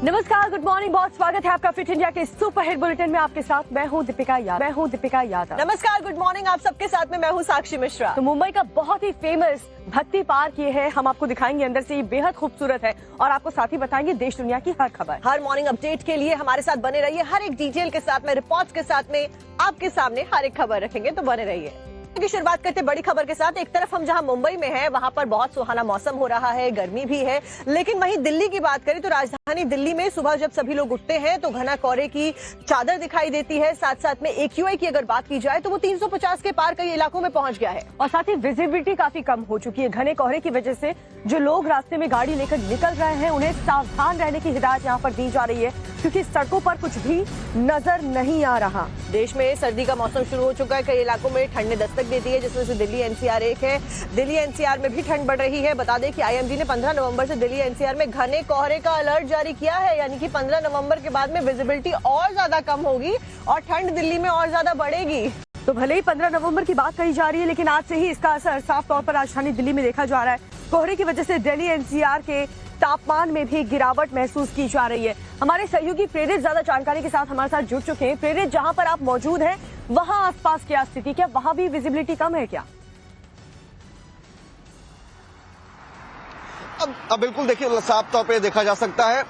नमस्कार, good morning, बहुत स्वागत है आपका फिट इंडिया के सुपर हिट बुलेटिन में। आपके साथ मैं हूं दीपिका यादव। नमस्कार, गुड मॉर्निंग, आप सबके साथ में मैं हूं साक्षी मिश्रा। तो मुंबई का बहुत ही फेमस भक्ति पार्क ये है, हम आपको दिखाएंगे अंदर से, ये बेहद खूबसूरत है और आपको साथ ही बताएंगे देश दुनिया की हर खबर। हर मॉर्निंग अपडेट के लिए हमारे साथ बने रहिए, हर एक डिटेल के साथ में, रिपोर्ट्स के साथ में आपके सामने हर एक खबर रखेंगे, तो बने रहिए। की शुरुआत करते बड़ी खबर के साथ। एक तरफ हम जहां मुंबई में हैं, वहां पर बहुत सुहाना मौसम हो रहा है, गर्मी भी है, लेकिन वहीं दिल्ली की बात करें तो राजधानी दिल्ली में सुबह जब सभी लोग उठते हैं तो घना कोहरे की चादर दिखाई देती है। साथ साथ में AQI की अगर बात की जाए तो वो 350 के पार कई इलाकों में पहुंच गया है और साथ ही विजिबिलिटी काफी कम हो चुकी है। घने कोहरे की वजह से जो लोग रास्ते में गाड़ी लेकर निकल रहे हैं उन्हें सावधान रहने की हिदायत यहाँ पर दी जा रही है, क्योंकि सड़कों पर कुछ भी नजर नहीं आ रहा। देश में सर्दी का मौसम शुरू हो चुका है, कई इलाकों में ठंड ने दस्तक दे दी है, जिसमें से दिल्ली NCR एक है। दिल्ली NCR में भी ठंड बढ़ रही है। बता दें कि IMD ने 15 नवंबर से दिल्ली NCR में घने कोहरे का अलर्ट जारी किया है, यानी कि 15 नवंबर के बाद में विजिबिलिटी और ज्यादा कम होगी और ठंड दिल्ली में और ज्यादा बढ़ेगी। तो भले ही 15 नवंबर की बात कही जा रही है, लेकिन आज से ही इसका असर साफ तौर पर राजधानी दिल्ली में देखा जा रहा है। कोहरे की वजह से दिल्ली NCR के तापमान में भी गिरावट महसूस की जा रही है। हमारे सहयोगी प्रेरित ज्यादा जानकारी के साथ हमारे साथ जुड़ चुके हैं। प्रेरित, जहां पर आप मौजूद हैं वहां आसपास क्या स्थिति, क्या वहां भी विजिबिलिटी कम है क्या? अब बिल्कुल देखिए, साफ तौर पे देखा जा सकता है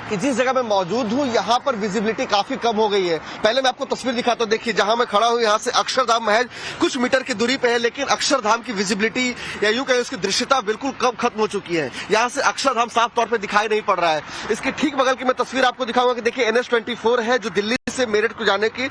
कि जिस जगह मैं मौजूद हूं यहाँ पर विजिबिलिटी काफी कम हो गई है। पहले मैं आपको तस्वीर दिखाता हूं, देखिए जहां मैं खड़ा हूं यहाँ से अक्षरधाम महज कुछ मीटर की दूरी पे है, लेकिन अक्षरधाम की विजिबिलिटी या यूं कहें उसकी दृश्यता बिल्कुल कब खत्म हो चुकी है। यहाँ से अक्षरधाम साफ तौर पर दिखाई नहीं पड़ रहा है। इसके ठीक बगल की मैं तस्वीर आपको दिखाऊंगा कि देखिए NH24 है जो दिल्ली से मेरठ को जाने की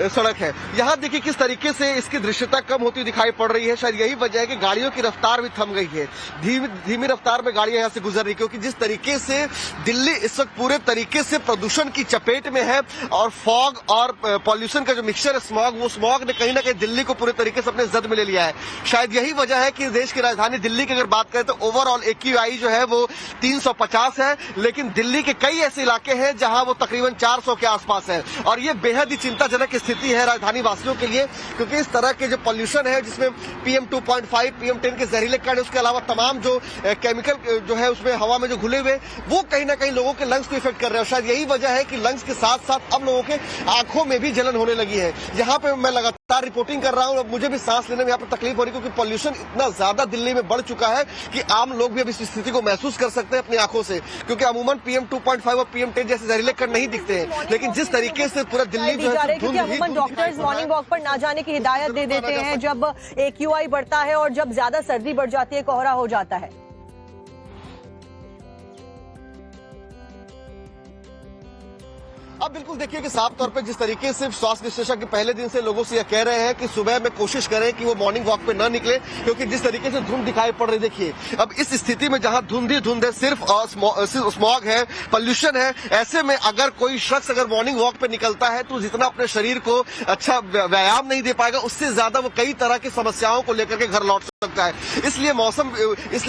सड़क है। यहाँ देखिए किस तरीके से इसकी दृश्यता कम होती दिखाई पड़ रही है। शायद यही वजह है कि गाड़ियों की रफ्तार भी थम गई है, धीमी रफ्तार में गाड़ियां यहाँ से गुजर रही, क्योंकि जिस तरीके से दिल्ली इस वक्त पूरे तरीके से प्रदूषण की चपेट में है और फॉग और पॉल्यूशन का जो मिक्सचर है, स्मॉग, वो स्मॉग ने कहीं ना कहीं दिल्ली को पूरे तरीके से अपने जद में ले लिया है। शायद यही वजह है कि देश की राजधानी दिल्ली की अगर बात करें तो ओवरऑल AQI जो है वो 350 है, लेकिन दिल्ली के कई ऐसे इलाके हैं जहां वो तकरीबन 400 के आसपास है। और ये बेहद ही चिंताजनक स्थिति है राजधानी वासियों के लिए, क्योंकि इस तरह के जो पॉल्यूशन है जिसमें PM2.5, PM10 के जहरीले कण, उसके अलावा तमाम जो केमिकल जो है उसमें हवा में जो घुले हुए, वो कहीं ना कहीं लोगों के लंग्स को इफेक्ट कर रहे हैं। शायद यही वजह है कि लंग्स के साथ साथ अब लोगों के आंखों में भी जलन होने लगी है। यहाँ पे मैं लगातार रिपोर्टिंग कर रहा हूँ, मुझे भी सांस लेने में यहाँ पर तकलीफ हो रही है, क्योंकि पॉल्यूशन इतना ज्यादा दिल्ली में बढ़ चुका है कि आम लोग भी अब इस स्थिति को महसूस कर सकते हैं अपनी आंखों से, क्योंकि अमूमन PM2.5 और PM10 जैसे जहरीले कण नहीं दिखते हैं, लेकिन जिस तरीके से पूरा दिल्ली जो है अमूमन डॉक्टर्स मॉर्निंग वॉक पर ना जाने की हिदायत दे देते हैं जब AQI बढ़ता है और जब ज्यादा सर्दी बढ़ जाती है, कोहरा हो जाता है। अब बिल्कुल देखिए कि साफ तौर पे जिस तरीके से स्वास्थ्य विशेषज्ञ पहले दिन से लोगों से यह कह रहे हैं कि सुबह में कोशिश करें कि वो मॉर्निंग वॉक पे न निकले, क्योंकि जिस तरीके से धुंध दिखाई पड़ रही, देखिए अब इस स्थिति में जहां धुंध ही धुंध है, सिर्फ स्मॉग है, पॉल्यूशन है, ऐसे में अगर कोई शख्स अगर मॉर्निंग वॉक पे निकलता है तो जितना अपने शरीर को अच्छा व्यायाम नहीं दे पाएगा, उससे ज्यादा वो कई तरह की समस्याओं को लेकर के घर लौट सकता है। इसलिए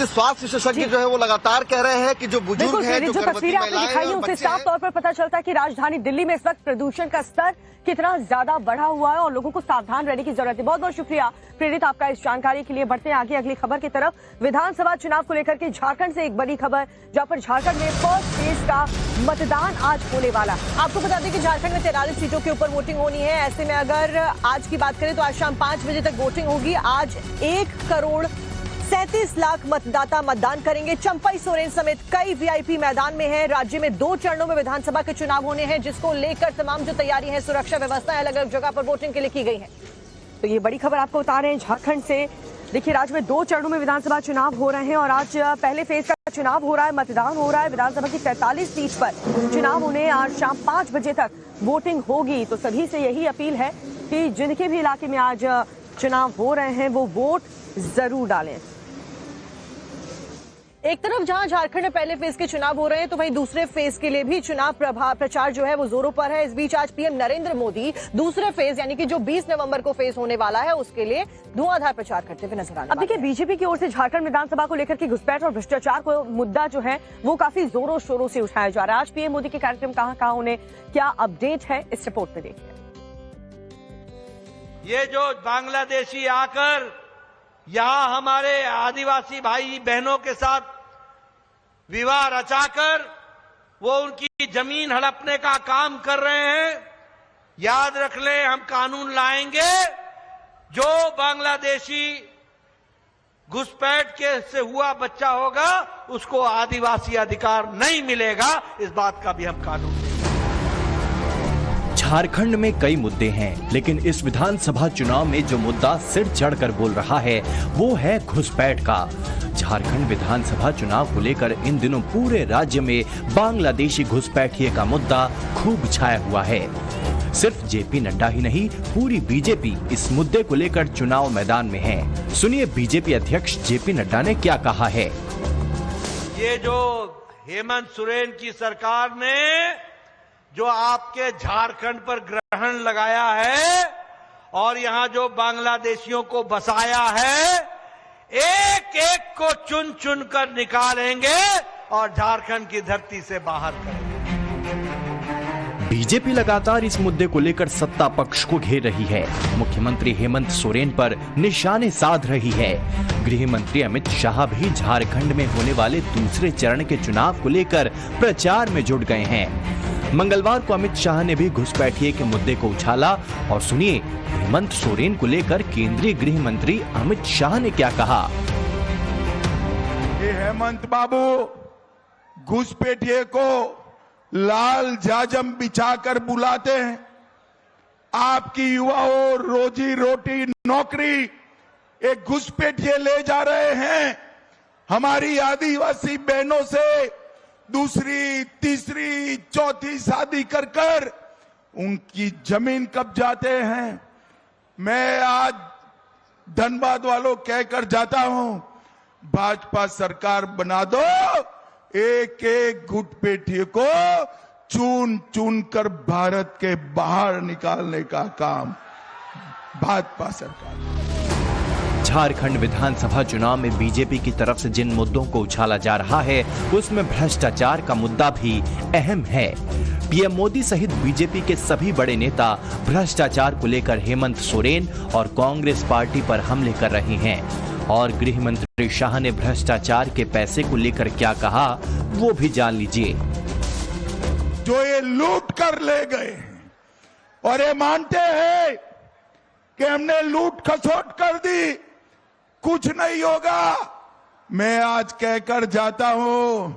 स्वास्थ्य विशेषज्ञ जो है वो लगातार कह रहे हैं कि जो बुजुर्ग है, जो गर्भवती महिलाएं हैं, उससे साफ तौर पर पता चलता है कि राजधानी दिल्ली में इस वक्त प्रदूषण का स्तर कितना ज्यादा बढ़ा हुआ है और लोगों को सावधान रहने की जरूरत है। बहुत बहुत शुक्रिया प्रेरित आपका इस जानकारी के लिए। बढ़ते हैं आगे अगली खबर की तरफ। विधानसभा चुनाव को लेकर के झारखंड से एक बड़ी खबर, जहां पर झारखंड में फर्स्ट फेज का मतदान आज होने वाला। आपको बता दें कि झारखंड में 43 सीटों के ऊपर वोटिंग होनी है। ऐसे में अगर आज की बात करें तो आज शाम 5 बजे तक वोटिंग होगी। आज 1,37,00,000 मतदाता मतदान करेंगे। चंपई सोरेन समेत कई VIP मैदान में हैं। राज्य में 2 चरणों में विधानसभा के चुनाव होने हैं, जिसको लेकर तमाम जो तैयारी है, सुरक्षा व्यवस्था अलग अलग जगह पर वोटिंग के लिए की गई है। तो ये बड़ी खबर आपको बता रहे हैं झारखंड से। देखिए, राज्य में 2 चरणों में विधानसभा चुनाव हो रहे हैं और आज पहले फेज का चुनाव हो रहा है, मतदान हो रहा है। विधानसभा की 43 सीट पर चुनाव होने आज शाम 5 बजे तक वोटिंग होगी। तो सभी से यही अपील है कि जिनके भी इलाके में आज चुनाव हो रहे हैं वो वोट जरूर डालें। एक तरफ जहां झारखंड में पहले फेज के चुनाव हो रहे हैं, तो वहीं दूसरे फेज के लिए भी चुनाव प्रचार जो है वो जोरों पर है। इस बीच आज PM नरेंद्र मोदी दूसरे फेज यानी कि जो 20 नवंबर को फेज होने वाला है, उसके लिए धुआंधार प्रचार करते हुए नजर आने। अब देखिए, बीजेपी की ओर से झारखंड विधानसभा को लेकर के घुसपैठ और भ्रष्टाचार को मुद्दा जो है वो काफी जोरों शोरों से उठाया जा रहा है। आज PM मोदी के कार्यक्रम कहां उन्हें क्या अपडेट है, इस रिपोर्ट में देखिए। ये जो बांग्लादेशी आकर यहाँ हमारे आदिवासी भाई बहनों के साथ विवाह रचाकर वो उनकी जमीन हड़पने का काम कर रहे हैं। याद रख लें, हम कानून लाएंगे जो बांग्लादेशी घुसपैठ के से हुआ बच्चा होगा उसको आदिवासी अधिकार नहीं मिलेगा। इस बात का भी हम कानून देंगे। झारखंड में कई मुद्दे हैं, लेकिन इस विधानसभा चुनाव में जो मुद्दा सिर चढ़कर बोल रहा है वो है घुसपैठ का। झारखंड विधानसभा चुनाव को लेकर इन दिनों पूरे राज्य में बांग्लादेशी घुसपैठिए का मुद्दा खूब छाया हुआ है। सिर्फ जेपी नड्डा ही नहीं, पूरी बीजेपी इस मुद्दे को लेकर चुनाव मैदान में है। सुनिए बीजेपी अध्यक्ष जेपी नड्डा ने क्या कहा है। ये जो हेमंत सोरेन की सरकार ने जो आपके झारखंड पर ग्रहण लगाया है और यहां जो बांग्लादेशियों को बसाया है, एक एक को चुन चुन कर निकालेंगे और झारखंड की धरती से बाहर करेंगे। बीजेपी लगातार इस मुद्दे को लेकर सत्ता पक्ष को घेर रही है। मुख्यमंत्री हेमंत सोरेन पर निशाने साध रही है। गृह मंत्री अमित शाह भी झारखंड में होने वाले दूसरे चरण के चुनाव को लेकर प्रचार में जुट गए हैं। मंगलवार को अमित शाह ने भी घुसपैठिए के मुद्दे को उछाला और सुनिए हेमंत सोरेन को लेकर केंद्रीय गृह मंत्री अमित शाह ने क्या कहा। हेमंत बाबू घुसपैठिए को लाल जाजम बिछाकर बुलाते हैं। आपकी युवाओं रोजी रोटी नौकरी एक घुसपैठिए ले जा रहे हैं। हमारी आदिवासी बहनों से दूसरी तीसरी चौथी शादी कर कर उनकी जमीन कब्जाते हैं। मैं आज धनबाद वालों कहकर जाता हूं, भाजपा सरकार बना दो, एक एक घुसपैठिए को चुन चुन कर भारत के बाहर निकालने का काम भाजपा सरकार। झारखंड विधानसभा चुनाव में बीजेपी की तरफ से जिन मुद्दों को उछाला जा रहा है उसमें भ्रष्टाचार का मुद्दा भी अहम है। पीएम मोदी सहित बीजेपी के सभी बड़े नेता भ्रष्टाचार को लेकर हेमंत सोरेन और कांग्रेस पार्टी पर हमले कर रहे हैं। और गृह मंत्री शाह ने भ्रष्टाचार के पैसे को लेकर क्या कहा वो भी जान लीजिए। जो ये लूट कर ले गए और ये मानते हैं कि हमने लूट खसोट कर दी, कुछ नहीं होगा। मैं आज कहकर जाता हूं,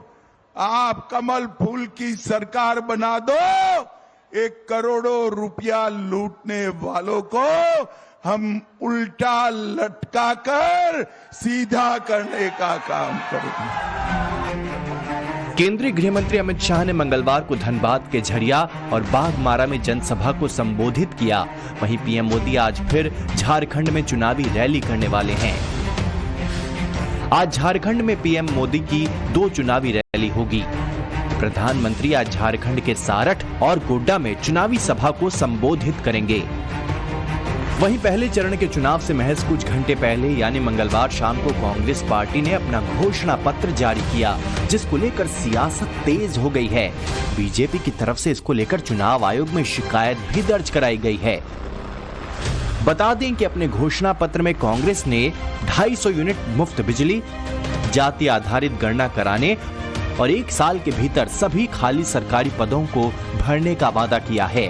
आप कमल फूल की सरकार बना दो, 1 करोड़ों रुपया लूटने वालों को हम उल्टा लटकाकर सीधा करने का काम करेंगे। केंद्रीय गृह मंत्री अमित शाह ने मंगलवार को धनबाद के झरिया और बाघमारा में जनसभा को संबोधित किया। वहीं पीएम मोदी आज फिर झारखंड में चुनावी रैली करने वाले हैं। आज झारखंड में पीएम मोदी की 2 चुनावी रैली होगी। प्रधानमंत्री आज झारखंड के सारठ और गोड्डा में चुनावी सभा को संबोधित करेंगे। वहीं पहले चरण के चुनाव से महज कुछ घंटे पहले यानी मंगलवार शाम को कांग्रेस पार्टी ने अपना घोषणा पत्र जारी किया, जिसको लेकर सियासत तेज हो गई है। बीजेपी की तरफ से इसको लेकर चुनाव आयोग में शिकायत भी दर्ज कराई गई है। बता दें कि अपने घोषणा पत्र में कांग्रेस ने 250 यूनिट मुफ्त बिजली, जाति आधारित गणना कराने और 1 साल के भीतर सभी खाली सरकारी पदों को भरने का वादा किया है।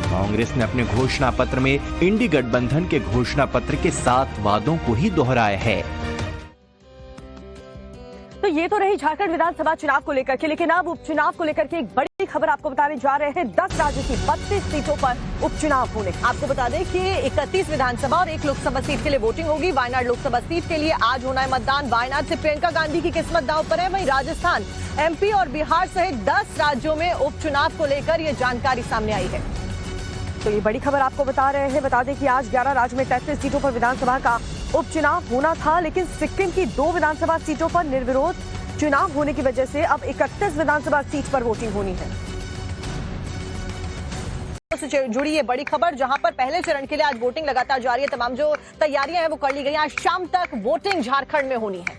कांग्रेस ने अपने घोषणा पत्र में इंडी गठबंधन के घोषणा पत्र के 7 वादों को ही दोहराया है। तो ये तो रही झारखंड विधानसभा चुनाव को लेकर के, लेकिन अब उपचुनाव को लेकर के एक बड़ी खबर आपको बताने जा रहे हैं। 10 राज्यों की 32 सीटों पर उपचुनाव होने। आपको बता दें कि 31 विधानसभा और 1 लोकसभा सीट के लिए वोटिंग होगी। वायनाड लोकसभा सीट के लिए आज होना है मतदान। वायनाड से प्रियंका गांधी की किस्मत दांव पर है। वहीं राजस्थान, एमपी और बिहार सहित 10 राज्यों में उपचुनाव को लेकर ये जानकारी सामने आई है। तो ये बड़ी खबर आपको बता रहे हैं। बता दें कि आज 11 राज्य में 33 सीटों पर विधानसभा का उपचुनाव होना था, लेकिन सिक्किम की 2 विधानसभा सीटों पर निर्विरोध चुनाव होने की वजह से अब 31 विधानसभा सीट पर वोटिंग होनी है। से जुड़ी ये बड़ी खबर, जहां पर पहले चरण के लिए आज वोटिंग लगातार जारी है। तमाम जो तैयारियां हैं वो कर ली गई। आज शाम तक वोटिंग झारखंड में होनी है।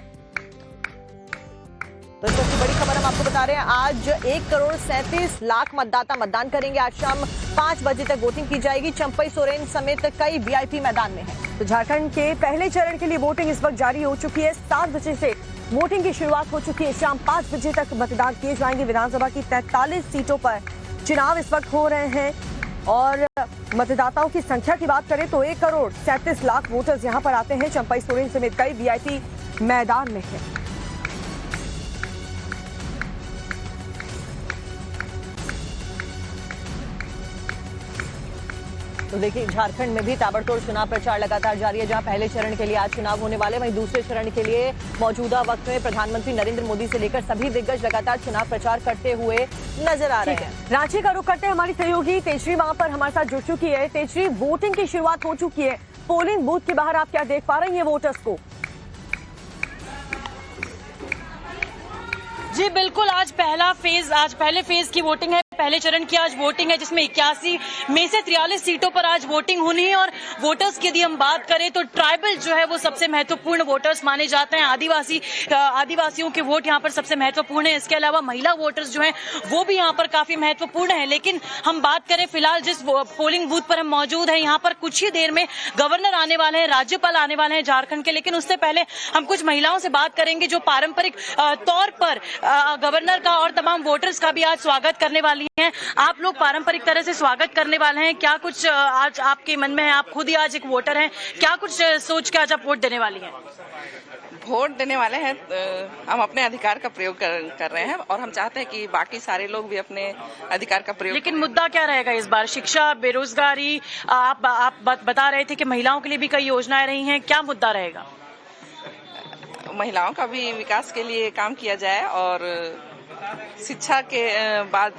तो सबसे बड़ी खबर हम आपको बता रहे हैं, आज 1 करोड़ 37 लाख मतदाता मतदान करेंगे। आज शाम 5 बजे तक वोटिंग की जाएगी। चंपई सोरेन समेत कई वीआईपी मैदान में हैं। तो झारखंड के पहले चरण के लिए वोटिंग इस वक्त जारी हो चुकी है। 7 बजे से वोटिंग की शुरुआत हो चुकी है। शाम 5 बजे तक मतदान किए जाएंगे। विधानसभा की 43 सीटों पर चुनाव इस वक्त हो रहे हैं और मतदाताओं की संख्या की बात करें तो 1,37,00,000 वोटर्स यहां पर आते हैं। चंपई सोरेन समेत कई वीआईपी मैदान में हैं। तो देखिए, झारखंड में भी ताबड़तोड़ चुनाव प्रचार लगातार जारी है। जहां पहले चरण के लिए आज चुनाव होने वाले, वहीं दूसरे चरण के लिए मौजूदा वक्त में प्रधानमंत्री नरेंद्र मोदी से लेकर सभी दिग्गज लगातार चुनाव प्रचार करते हुए नजर आ रहे हैं। रांची का रुख करते हैं। हमारी सहयोगी तेजश्री वहां पर हमारे साथ जुड़ चुकी है। तेजश्री, वोटिंग की शुरुआत हो चुकी है। पोलिंग बूथ के बाहर आप क्या देख पा रही हैं वोटर्स को? जी बिल्कुल, आज पहले फेज की वोटिंग है। पहले चरण की आज वोटिंग है, जिसमें 81 में से 43 सीटों पर आज वोटिंग होनी है। और वोटर्स की यदि हम बात करें तो ट्राइबल जो है वो सबसे महत्वपूर्ण वोटर्स माने जाते हैं। आदिवासियों के वोट यहाँ पर सबसे महत्वपूर्ण है। इसके अलावा महिला वोटर्स जो हैं वो भी यहाँ पर काफी महत्वपूर्ण है। लेकिन हम बात करें फिलहाल जिस पोलिंग बूथ पर हम मौजूद हैं, यहाँ पर कुछ ही देर में गवर्नर आने वाले हैं, राज्यपाल आने वाले हैं झारखंड के। लेकिन उससे पहले हम कुछ महिलाओं से बात करेंगे जो पारंपरिक तौर पर गवर्नर का और तमाम वोटर्स का भी आज स्वागत करने वाली हैं। आप लोग पारंपरिक तरह से स्वागत करने वाले हैं, क्या कुछ आज आपके मन में है? आप खुद ही आज एक वोटर हैं, क्या कुछ सोच के आज आप वोट देने वाली हैं? वोट देने वाले हैं, हम अपने अधिकार का प्रयोग कर रहे हैं और हम चाहते हैं कि बाकी सारे लोग भी अपने अधिकार का प्रयोग। लेकिन मुद्दा क्या रहेगा इस बार? शिक्षा, बेरोजगारी, आप बता रहे थे कि महिलाओं के लिए भी कई योजनाएं रही हैं, क्या मुद्दा रहेगा? महिलाओं का भी विकास के लिए काम किया जाए और शिक्षा के बाद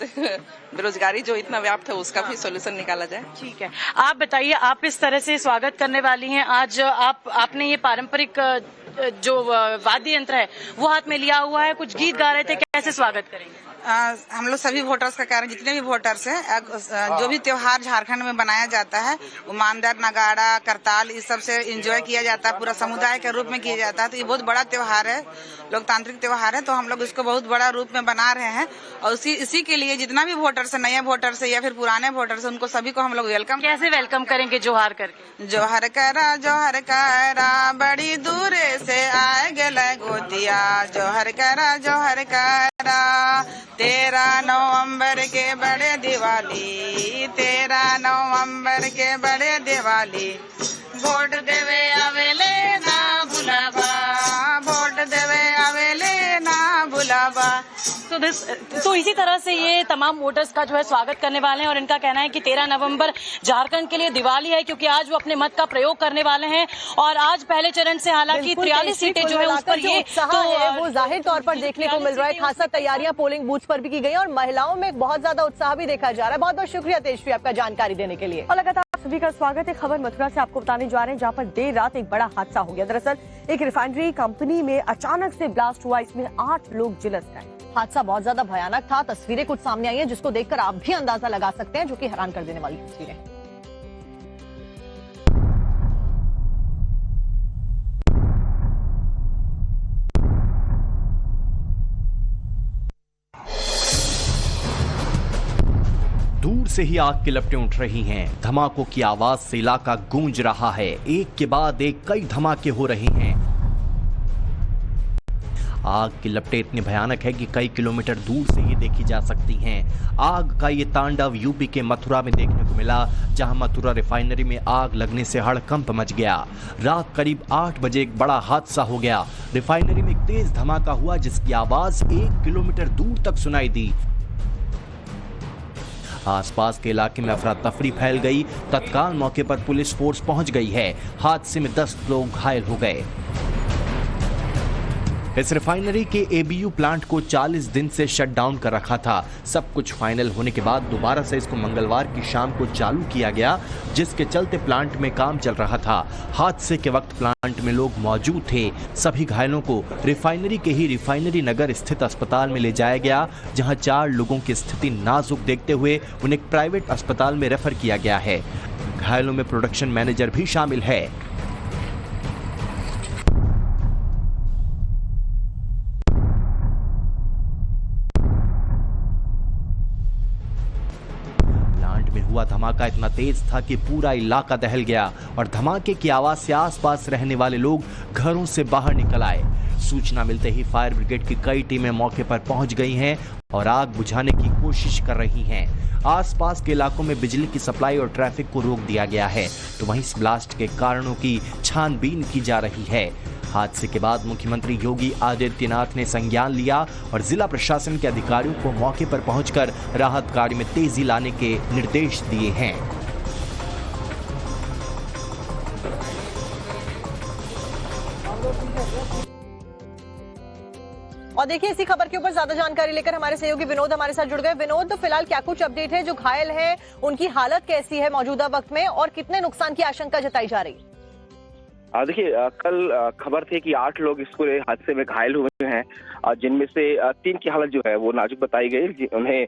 बेरोजगारी जो इतना व्याप्त है उसका भी सॉल्यूशन निकाला जाए। ठीक है, आप बताइए, आप इस तरह से स्वागत करने वाली हैं आज। आपने ये पारंपरिक जो वाद्य यंत्र है वो हाथ में लिया हुआ है, कुछ गीत गा रहे थे, कैसे स्वागत करेंगे? हम लोग सभी वोटर्स का कह रहे हैं, जितने भी वोटर्स हैं, जो भी त्योहार झारखंड में बनाया जाता है वो मानदर, नगाड़ा, करताल, इस सब से एंजॉय किया जाता है, पूरा समुदाय के रूप में किया जाता है। तो ये बहुत बड़ा त्योहार है, लोकतांत्रिक त्योहार है, तो हम लोग इसको बहुत बड़ा रूप में बना रहे हैं। और इसी के लिए जितना भी वोटर्स है, नए वोटर्स है या फिर पुराने वोटर्स है, उनको सभी को हम लोग वेलकम। कैसे वेलकम करेंगे? जोहार करके। जोहर करा बड़ी दूर से आए गए गोतिया, जोहर करा 13 नवंबर के बड़े दिवाली, 13 नवंबर के बड़े दिवाली, वोट देवे आवेले ना भुलावा, वोट देवे आवेले ना भुलावा। तो इसी तरह से ये तमाम वोटर्स का जो है स्वागत करने वाले हैं और इनका कहना है कि 13 नवंबर झारखंड के लिए दिवाली है, क्योंकि आज वो अपने मत का प्रयोग करने वाले हैं। और आज पहले चरण से हालांकि 43 सीटें जो है उस पर ये तो वो जाहिर तौर पर देखने को मिल रहा है। खासा तैयारियां पोलिंग बूथ पर भी की गई और महिलाओं में बहुत ज्यादा उत्साह भी देखा जा रहा है। बहुत बहुत शुक्रिया तेजश्री आपका जानकारी देने के लिए। और लगातार सभी का स्वागत है। खबर मथुरा से आपको बताने जा रहे हैं, जहां पर देर रात एक बड़ा हादसा हो गया। दरअसल एक रिफाइनरी कंपनी में अचानक से ब्लास्ट हुआ, इसमें 8 लोग झुलस गए। हादसा बहुत ज्यादा भयानक था। तस्वीरें कुछ सामने आई हैं जिसको देखकर आप भी अंदाजा लगा सकते हैं, जो कि हैरान कर देने वाली तस्वीरें। दूर से ही आग की लपटें उठ रही हैं। धमाकों की आवाज से इलाका गूंज रहा है। एक के बाद एक कई धमाके हो रहे हैं। आग की लपटें इतनी भयानक है कि कई किलोमीटर दूर से ये देखी जा सकती हैं। आग का ये तांडव यूपी के मथुरा में देखने को मिला, जहां मथुरा रिफाइनरी में आग लगने से हड़कंप मच गया। रात करीब 8 बजे एक बड़ा हादसा हो गया। रिफाइनरी में एक तेज धमाका हुआ, जिसकी आवाज 1 किलोमीटर दूर तक सुनाई दी। आसपास के इलाके में अफरा तफरी फैल गई। तत्काल मौके पर पुलिस फोर्स पहुंच गई है। हादसे में 10 लोग घायल हो गए। इस रिफाइनरी के एबीयू प्लांट को 40 दिन से शट डाउन कर रखा था। सब कुछ फाइनल होने के बाद दोबारा से इसको मंगलवार की शाम को चालू किया गया, जिसके चलते प्लांट में काम चल रहा था। हादसे के वक्त प्लांट में लोग मौजूद थे। सभी घायलों को रिफाइनरी के ही रिफाइनरी नगर स्थित अस्पताल में ले जाया गया, जहां 4 लोगों की स्थिति नाजुक देखते हुए उन्हें एक प्राइवेट अस्पताल में रेफर किया गया है। घायलों में प्रोडक्शन मैनेजर भी शामिल है। हुआ धमाका इतना तेज था कि पूरा इलाका दहल गया और धमाके की आवाज से आसपास रहने वाले लोग घरों से बाहर निकल आए। सूचना मिलते ही फायर ब्रिगेड की कई टीमें मौके पर पहुंच गई हैं और आग बुझाने की कोशिश कर रही हैं। आसपास के इलाकों में बिजली की सप्लाई और ट्रैफिक को रोक दिया गया है, तो वहीं इस ब्लास्ट के कारणों की छानबीन की जा रही है। हादसे के बाद मुख्यमंत्री योगी आदित्यनाथ ने संज्ञान लिया और जिला प्रशासन के अधिकारियों को मौके पर पहुंचकर राहत कार्य में तेजी लाने के निर्देश दिए हैं। और देखिए इसी खबर के ऊपर ज्यादा जानकारी लेकर हमारे सहयोगी विनोद हमारे साथ जुड़ गए। विनोद, तो फिलहाल क्या कुछ अपडेट है? जो घायल हैं उनकी हालत कैसी है मौजूदा वक्त में और कितने नुकसान की आशंका जताई जा रही है? देखिए, कल खबर थी कि 8 लोग इस पूरे हादसे में घायल हुए हैं, जिनमें से 3 की हालत जो है वो नाजुक बताई गई। उन्हें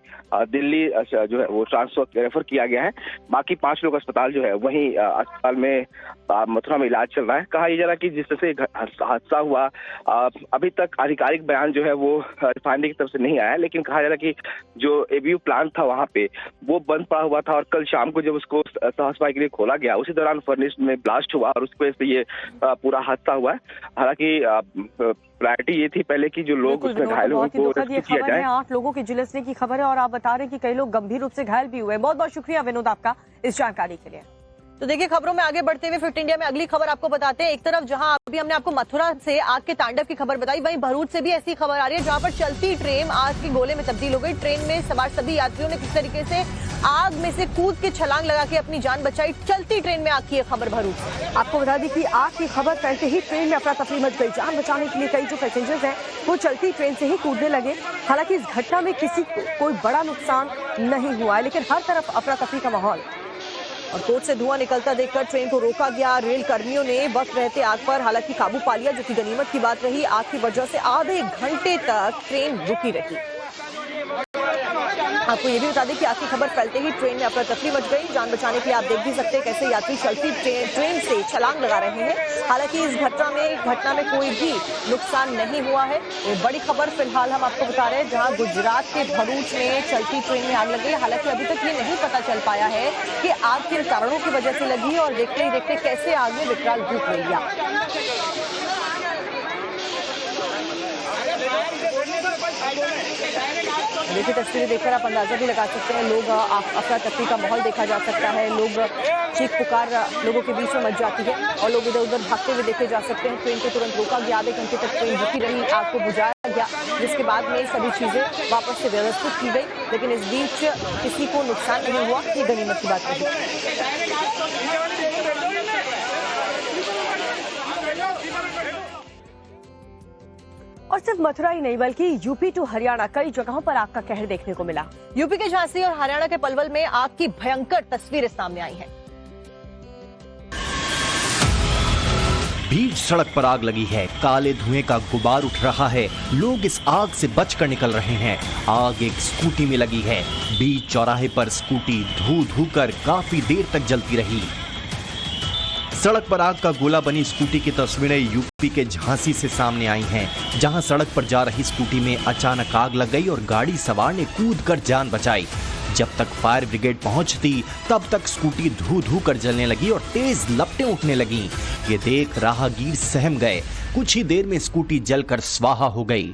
दिल्ली जो है वो ट्रांसफर रेफर किया गया है। बाकी 5 लोग अस्पताल जो है वहीं अस्पताल में मथुरा में इलाज चल रहा है। कहा यह जा रहा कि जिस तरह से हादसा हुआ, अभी तक आधिकारिक बयान जो है वो रिफाइनरी की तरफ से नहीं आया, लेकिन कहा जा रहा कि जो एबीयू प्लांट था वहाँ पे वो बंद पड़ा हुआ था और कल शाम को जब उसको साफ सफाई के लिए खोला गया, उसी दौरान फर्नेस में ब्लास्ट हुआ और उसकी वजह से ये पूरा हादसा हुआ है। हालांकि प्रायोरिटी ये थी पहले कि जो लोग उसमें घायल हुए उनको रेस्क्यू किया जाए। 8 लोगों के झुलसने की खबर है और आप बता रहे हैं कि कई लोग गंभीर रूप से घायल भी हुए। बहुत बहुत शुक्रिया विनोद आपका इस जानकारी के लिए। तो देखिए, खबरों में आगे बढ़ते हुए फिट इंडिया में अगली खबर आपको बताते हैं। एक तरफ जहां अभी हमने आपको मथुरा से आग के तांडव की खबर बताई, वहीं भरूच से भी ऐसी खबर आ रही है जहां पर चलती ट्रेन आग के गोले में तब्दील हो गई। ट्रेन में सवार सभी यात्रियों ने किस तरीके से आग में से कूद के छलांग लगा के अपनी जान बचाई। चलती ट्रेन में आग की यह खबर भरूच से। आपको बता दें कि आग की खबर फैलते ही ट्रेन में अफरा तफरी मच गई। जान बचाने के लिए कई जो पैसेंजर्स हैं वो चलती ट्रेन से ही कूदने लगे। हालांकि इस घटना में किसी को कोई बड़ा नुकसान नहीं हुआ है, लेकिन हर तरफ अफरा तफरी का माहौल और कोच से धुआं निकलता देखकर ट्रेन को रोका गया। रेल कर्मियों ने वक्त रहते आग पर हालांकि काबू पा लिया, जो कि गनीमत की बात रही। आग की वजह से आधे घंटे तक ट्रेन रुकी रही। आपको ये भी बता दें कि आग की खबर फैलते ही ट्रेन में अफरा तफरी मच गई। जान बचाने के लिए आप देख भी सकते हैं कैसे यात्री चलती ट्रेन से छलांग लगा रहे हैं। हालांकि इस घटना में कोई भी नुकसान नहीं हुआ है। ये बड़ी खबर फिलहाल हम आपको बता रहे हैं, जहां गुजरात के भरूच में चलती ट्रेन में आग लग गई। हालांकि अभी तक ये नहीं पता चल पाया है कि आग किन कारणों की वजह से लगी और देखते ही देखते कैसे आग में विकराल रूप ले लिया। देखिए, तस्वीरें देखकर आप अंदाजा भी लगा सकते हैं। लोग अफरा तफरी का माहौल देखा जा सकता है। लोग चीख पुकार लोगों के बीच में मच जाती है और लोग इधर उधर भागते हुए देखे जा सकते हैं। ट्रेन को तुरंत रोका गया, आधे घंटे तक ट्रेन रुकी रही, आग को बुझाया गया, जिसके बाद में सभी चीजें वापस से व्यवस्थित की गई। लेकिन इस बीच किसी को नुकसान नहीं हुआ, ये गनीमत की बात रही। और सिर्फ मथुरा ही नहीं बल्कि यूपी टू हरियाणा कई जगहों पर आग का कहर देखने को मिला। यूपी के झांसी और हरियाणा के पलवल में आग की भयंकर तस्वीरें सामने आई हैं। बीच सड़क पर आग लगी है, काले धुएं का गुबार उठ रहा है। लोग इस आग से बचकर निकल रहे हैं। आग एक स्कूटी में लगी है। बीच चौराहे पर स्कूटी धू कर काफी देर तक जलती रही। सड़क पर आग का गोला बनी स्कूटी की तस्वीरें यूपी के झांसी से सामने आई हैं, जहां सड़क पर जा रही स्कूटी में अचानक आग लग गई और गाड़ी सवार ने कूदकर जान बचाई। जब तक फायर ब्रिगेड पहुंचती तब तक स्कूटी धू कर जलने लगी और तेज लपटें उठने लगीं। ये देख राहगीर सहम गए। कुछ ही देर में स्कूटी जलकर स्वाहा हो गई।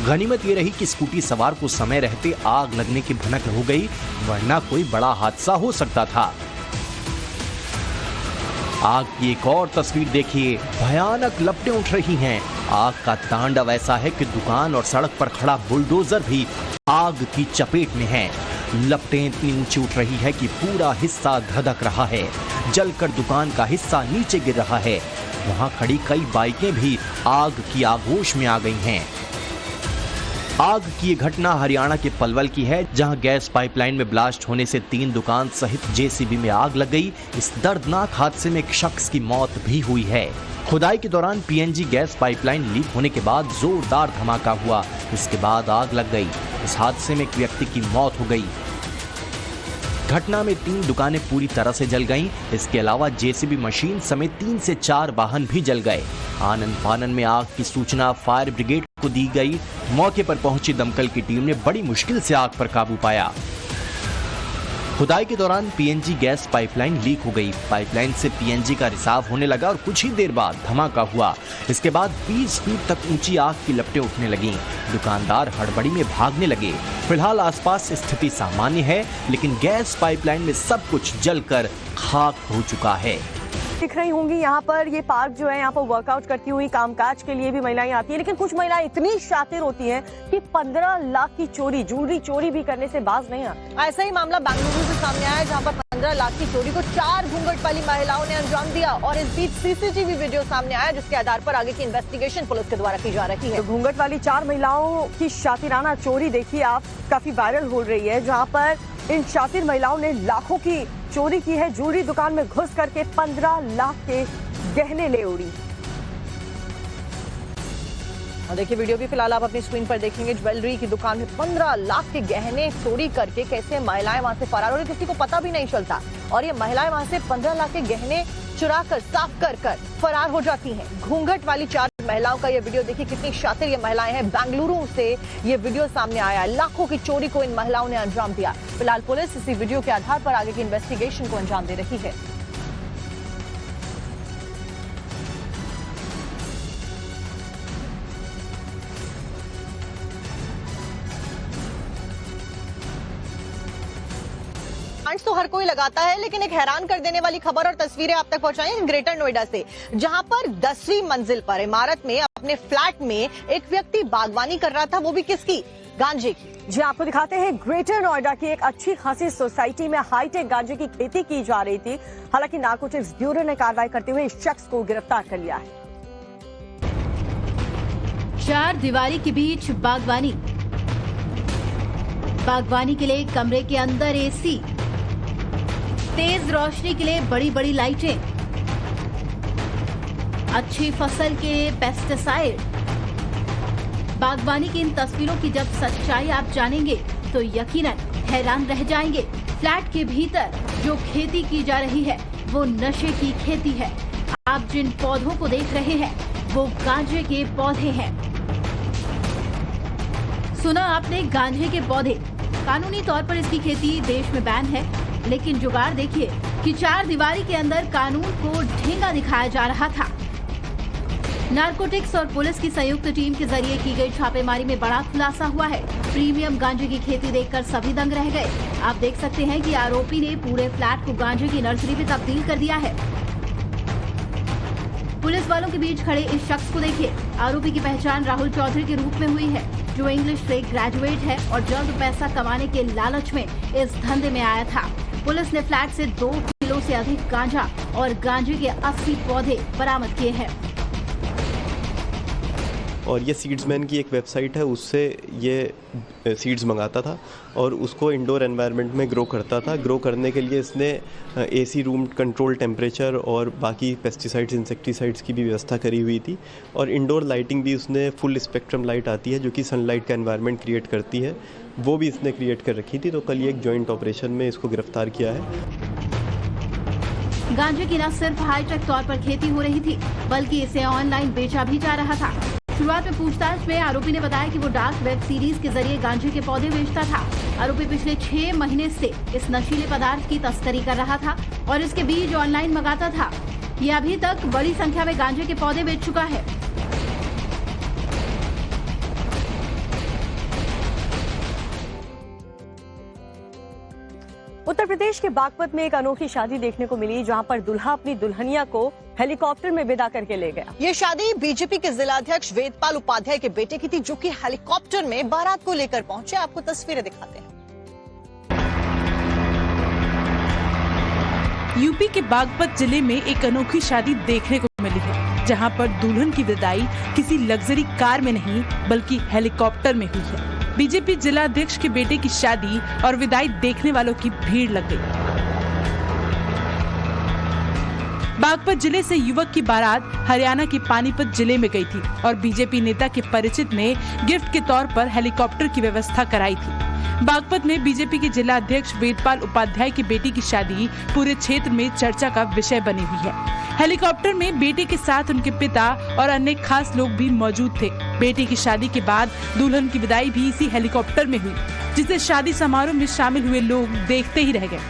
गनीमत ये रही कि स्कूटी सवार को समय रहते आग लगने की भनक हो गई, वरना कोई बड़ा हादसा हो सकता था। आग की एक और तस्वीर देखिए, भयानक लपटें उठ रही हैं। आग का तांडव ऐसा है कि दुकान और सड़क पर खड़ा बुलडोजर भी आग की चपेट में है। लपटें इतनी ऊंची उठ रही है कि पूरा हिस्सा धधक रहा है। जलकर दुकान का हिस्सा नीचे गिर रहा है। वहां खड़ी कई बाइकें भी आग की आगोश में आ गई हैं। आग की ये घटना हरियाणा के पलवल की है, जहां गैस पाइपलाइन में ब्लास्ट होने से 3 दुकान सहित जेसीबी में आग लग गई। इस दर्दनाक हादसे में एक शख्स की मौत भी हुई है। खुदाई के दौरान पीएनजी गैस पाइपलाइन लीक होने के बाद जोरदार धमाका हुआ, इसके बाद आग लग गई। इस हादसे में एक व्यक्ति की मौत हो गई। घटना में 3 दुकानें पूरी तरह से जल गईं। इसके अलावा जेसीबी मशीन समेत 3 से 4 वाहन भी जल गए। आनन फानन में आग की सूचना फायर ब्रिगेड को दी गई। मौके पर पहुंची दमकल की टीम ने बड़ी मुश्किल से आग पर काबू पाया। खुदाई के दौरान पीएनजी गैस पाइपलाइन लीक हो गई। पाइपलाइन से पीएनजी का रिसाव होने लगा और कुछ ही देर बाद धमाका हुआ। इसके बाद 20 फीट तक ऊंची आग की लपटें उठने लगीं। दुकानदार हड़बड़ी में भागने लगे। फिलहाल आसपास स्थिति सामान्य है, लेकिन गैस पाइपलाइन में सब कुछ जलकर खाक हो चुका है। दिख रही होंगी यहाँ पर ये पार्क जो है, यहाँ पर वर्कआउट करती हुई कामकाज के लिए भी महिलाएं आती हैं, लेकिन कुछ महिलाएं इतनी शातिर होती हैं कि 15 लाख की चोरी, ज्वेलरी चोरी भी करने से बाज नहीं आती। ऐसा ही मामला बेंगलुरु से सामने आया, जहां पर 15 लाख की चोरी को 4 घूंघट वाली महिलाओं ने अंजाम दिया और इस बीच सीसीटीवी वीडियो सामने आया, जिसके आधार पर आगे की इन्वेस्टिगेशन पुलिस के द्वारा की जा रही है। तो घूंघट वाली 4 महिलाओं की शातिराना चोरी देखिए आप, काफी वायरल हो रही है, जहाँ पर इन शातिर महिलाओं ने लाखों की चोरी की है। ज्वेलरी दुकान में घुस करके 15 लाख के गहने ले उड़ी। और देखिए वीडियो भी फिलहाल आप अपनी स्क्रीन पर देखेंगे। ज्वेलरी की दुकान में 15 लाख के गहने चोरी करके कैसे महिलाएं वहां से फरार हो रही, किसी को पता भी नहीं चलता, और ये महिलाएं वहां से 15 लाख के गहने चुरा कर, साफ कर फरार हो जाती हैं। घूंघट वाली 4 महिलाओं का ये वीडियो देखिए, कितनी शातिर ये महिलाएं हैं। बेंगलुरु से ये वीडियो सामने आया, लाखों की चोरी को इन महिलाओं ने अंजाम दिया। फिलहाल पुलिस इसी वीडियो के आधार पर आगे की इन्वेस्टिगेशन को अंजाम दे रही है। तो हर कोई लगाता है, लेकिन एक हैरान कर देने वाली खबर और तस्वीरें आप तक पहुंचाई ग्रेटर नोएडा से, जहां पर 10वीं मंजिल पर इमारत में अपने फ्लैट में एक व्यक्ति बागवानी कर रहा था, वो भी किसकी? गांजे की। जी आपको दिखाते हैं, ग्रेटर नोएडा की एक अच्छी खासी सोसाइटी में हाईटेक गांजे की खेती की जा रही थी। हालांकि नारकोटिक्स ब्यूरो ने कार्रवाई करते हुए इस शख्स को गिरफ्तार कर लिया है। 4 दीवारी के बीच बागवानी, बागवानी के लिए कमरे के अंदर एसी, तेज रोशनी के लिए बड़ी बड़ी लाइटें, अच्छी फसल के पेस्टिसाइड। बागवानी की इन तस्वीरों की जब सच्चाई आप जानेंगे तो यकीनन हैरान रह जाएंगे। फ्लैट के भीतर जो खेती की जा रही है वो नशे की खेती है। आप जिन पौधों को देख रहे हैं वो गांजे के पौधे हैं। सुना आपने, गांजे के पौधे। कानूनी तौर पर इसकी खेती देश में बैन है, लेकिन जुगाड़ देखिए कि 4 दीवारी के अंदर कानून को ढींगा दिखाया जा रहा था। नारकोटिक्स और पुलिस की संयुक्त टीम के जरिए की गई छापेमारी में बड़ा खुलासा हुआ है। प्रीमियम गांजे की खेती देखकर सभी दंग रह गए। आप देख सकते हैं कि आरोपी ने पूरे फ्लैट को गांजे की नर्सरी में तब्दील कर दिया है। पुलिस वालों के बीच खड़े इस शख्स को देखिए। आरोपी की पहचान राहुल चौधरी के रूप में हुई है, जो इंग्लिश से ग्रेजुएट है और जल्द पैसा कमाने के लालच में इस धंधे में आया था। पुलिस ने फ्लैट से 2 किलो से अधिक गांजा और गांजे के 80 पौधे बरामद किए हैं। और ये सीड्समैन की एक वेबसाइट है, उससे ये सीड्स मंगाता था और उसको इंडोर एनवायरनमेंट में ग्रो करता था। ग्रो करने के लिए इसने एसी रूम कंट्रोल टेम्परेचर और बाकी पेस्टिसाइड्स इंसेक्टिसाइड्स की भी व्यवस्था करी हुई थी। और इंडोर लाइटिंग भी उसने फुल स्पेक्ट्रम लाइट आती है जो कि सनलाइट का एनवायरनमेंट क्रिएट करती है, वो भी इसने क्रिएट कर रखी थी। तो कल ये एक जॉइंट ऑपरेशन में इसको गिरफ्तार किया है। गांजे की न सिर्फ हाईटेक तौर पर खेती हो रही थी, बल्कि इसे ऑनलाइन बेचा भी जा रहा था। शुरुआत में पूछताछ में आरोपी ने बताया कि वो डार्क वेब सीरीज के जरिए गांजे के पौधे बेचता था। आरोपी पिछले 6 महीने से इस नशीले पदार्थ की तस्करी कर रहा था और इसके बीज ऑनलाइन मंगाता था। ये अभी तक बड़ी संख्या में गांजे के पौधे बेच चुका है। उत्तर प्रदेश के बागपत में एक अनोखी शादी देखने को मिली, जहां पर दूल्हा अपनी दुल्हनिया को हेलीकॉप्टर में विदा करके ले गया। ये शादी बीजेपी के जिलाध्यक्ष वेदपाल उपाध्याय के बेटे की थी, जो कि हेलीकॉप्टर में बारात को लेकर पहुंचे। आपको तस्वीरें दिखाते हैं। यूपी के बागपत जिले में एक अनोखी शादी देखने को मिली है, जहां पर दुल्हन की विदाई किसी लग्जरी कार में नहीं बल्कि हेलीकॉप्टर में हुई है। बीजेपी जिलाध्यक्ष के बेटे की शादी और विदाई देखने वालों की भीड़ लग गई। बागपत जिले से युवक की बारात हरियाणा के पानीपत जिले में गई थी और बीजेपी नेता के परिचित ने गिफ्ट के तौर पर हेलीकॉप्टर की व्यवस्था कराई थी। बागपत में बीजेपी के जिलाध्यक्ष वेदपाल उपाध्याय की बेटी की शादी पूरे क्षेत्र में चर्चा का विषय बनी हुई है। हेलीकॉप्टर में बेटे के साथ उनके पिता और अन्य खास लोग भी मौजूद थे। बेटे की शादी के बाद दुल्हन की विदाई भी इसी हेलीकॉप्टर में हुई, जिसे शादी समारोह में शामिल हुए लोग देखते ही रह गए।